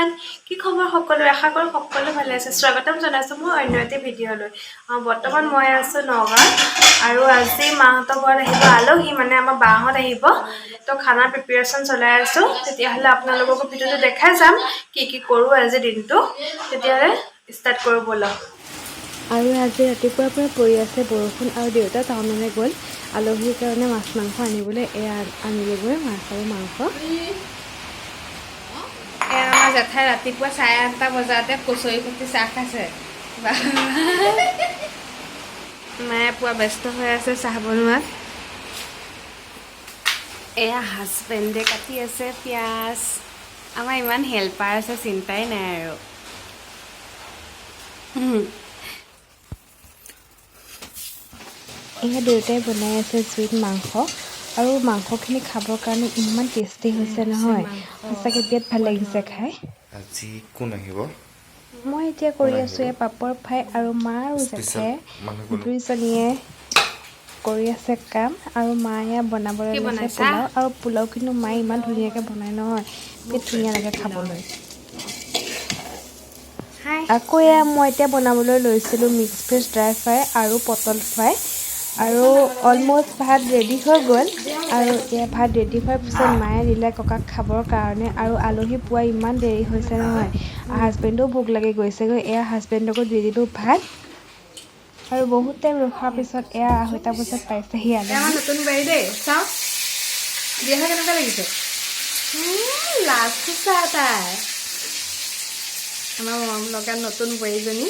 everyone কি খবৰ সকলোৰে আশা কৰোঁ সকলো ভালে আছে স্বাগতম জনাইছোঁ মই অন্য এটা ভিডিঅ'লৈ বৰ্তমান মই আছোঁ নগাঁৱত আৰু আজি মাহঁতৰ ঘৰত আহিব আলহী মানে আমাৰ বাহঁত আহিব তো খানা প্ৰিপাৰেশ্যন চলাই আছোঁ তেতিয়াহ'লে আপোনালোকক ভিডিঅ'টো দেখাই যাম কি কৰোঁ আজি দিনটো তেতিয়াহ'লে ষ্টাৰ্ট কৰোঁ ব'লক আৰু আজি ৰাতিপুৱাৰ পৰা পৰি আছে বৰষুণ আৰু দেউতা টাউনলৈ গ'ল আলহীৰ কাৰণে মাছ মাংস আনিবলৈ আনিলেগৈ মাছ আৰু মাংস আমাৰ জেঠাই ৰাতিপুৱা 8:30 বজাতে কচৰি খুটি চাহ খাইছে মায়ে পুৱা ব্যস্ত হৈ আছে চাহ বনোৱাত এয়া হাজবেণ্ডে কাটি আছে পিঁয়াজ আমাৰ ইমান হেল্পাৰ আছে চিন্তাই নাই আৰু এয়া দেউতাই বনাই আছে জুইত মাংস আৰু মাংসখিনি খাবৰ কাৰণে ইমান টেষ্টি হৈছে নহয় সঁচাকৈ বিৰাট ভাল লাগিছে খাই আজি কোন আহিব মই এতিয়া কৰি আছোঁ এয়া পাপৰ ফ্ৰাই আৰু মা আৰু জেঠাই দুইজনীয়ে কৰি আছে কাম আৰু মায়ে বনাবলৈ লৈছে পোলাও আৰু পোলাও কিন্তু মায়ে ইমান ধুনীয়াকৈ বনাই নহয় বিৰাট ধুনীয়া লাগে খাবলৈ আকৌ এয়া মই এতিয়া বনাবলৈ লৈছিলোঁ মিক্স ভেজ ড্ৰাই ফ্ৰাই আৰু পটল ফ্ৰাই আৰু অলমষ্ট ভাত ৰেডি হৈ গ'ল আৰু এয়া ভাত ৰেডি হোৱাৰ পিছত মায়ে দিলে ককাক খাবৰ কাৰণে আৰু আলহী পোৱা ইমান দেৰি হৈছে নহয় হাজবেণ্ডো ভোক লাগি গৈছেগৈ এয়া হাজবেণ্ডকো দি দিলোঁ ভাত আৰু বহুত টাইম ৰখাৰ পিছত এয়া 2:30 বজাত পাইছেহি আলহী নতুন বাৰী দেই চাওক বিয়া কেনেকুৱা লাগিছে লাষ্ট তাই আমাৰ মৰম লগা নতুন বোৱাৰীজনী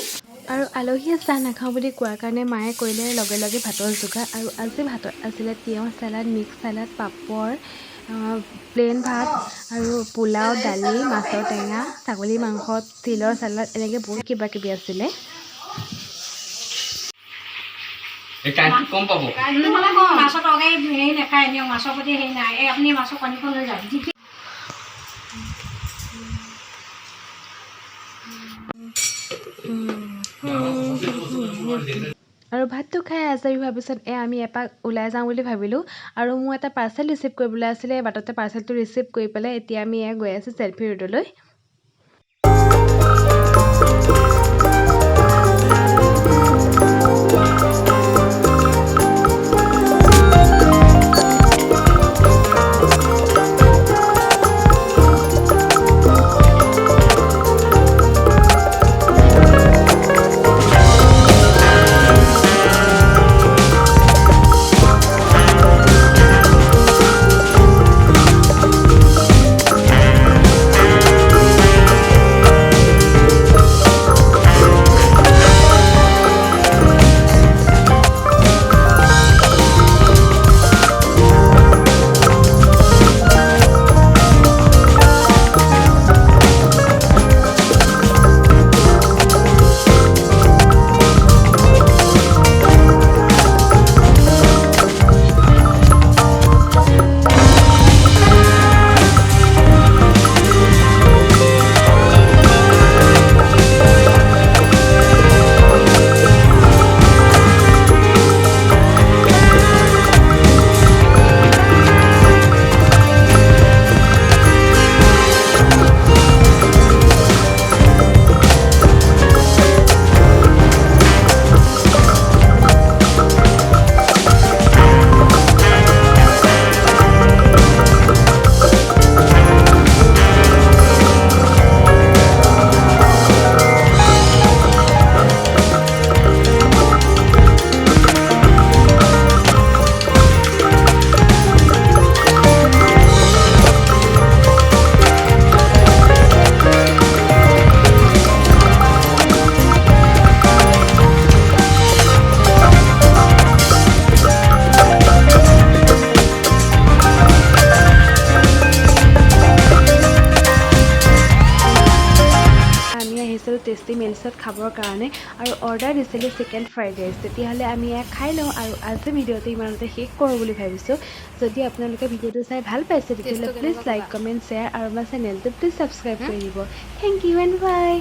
আৰু আলহীয়ে চাহ নাখাওঁ বুলি কোৱাৰ কাৰণে মায়ে কৰিলে লগে লগে ভাতৰ যোগাৰ আৰু আজি ভাতত আছিলে তিয়ঁহ চালাড মিক্স চালাড পাপৰ প্লেইন ভাত আৰু পোলাও দালি মাছৰ টেঙা ছাগলী মাংস তিলৰ চালাড এনেকৈ বহুত কিবা কিবি আছিলে কম পাব মাছৰ তৰকাৰী হেৰি নাখায় এনেও মাছৰ প্ৰতি হেৰি নাই আপুনি মাছৰ কণীখন লৈ যাওক আৰু ভাতটো খাই আজৰি হোৱাৰ পিছত আমি এপাক ওলাই যাওঁ বুলি ভাবিলোঁ আৰু মোৰ এটা পাৰ্চেল ৰিচিভ কৰিবলৈ আছিলে বাটতে পাৰ্চেলটো ৰিচিভ কৰি পেলাই এতিয়া আমি গৈ আছোঁ চেল্ফি ৰোডলৈ টেষ্টি মিলছত খাবৰ কাৰণে আৰু অৰ্ডাৰ দিছিলোঁ চিকেন ফ্ৰাইড ৰাইচ তেতিয়াহ'লে আমি খাই লওঁ আৰু আজি ভিডিঅ'টো ইমানতে শেষ কৰোঁ বুলি ভাবিছোঁ যদি আপোনালোকে ভিডিঅ'টো চাই ভাল পাইছে তেতিয়াহ'লে প্লিজ লাইক কমেণ্ট শ্বেয়াৰ আৰু আমাৰ চেনেলটো প্লিজ ছাবস্ক্ৰাইব কৰি দিব থেংক ইউ এণ্ড বাই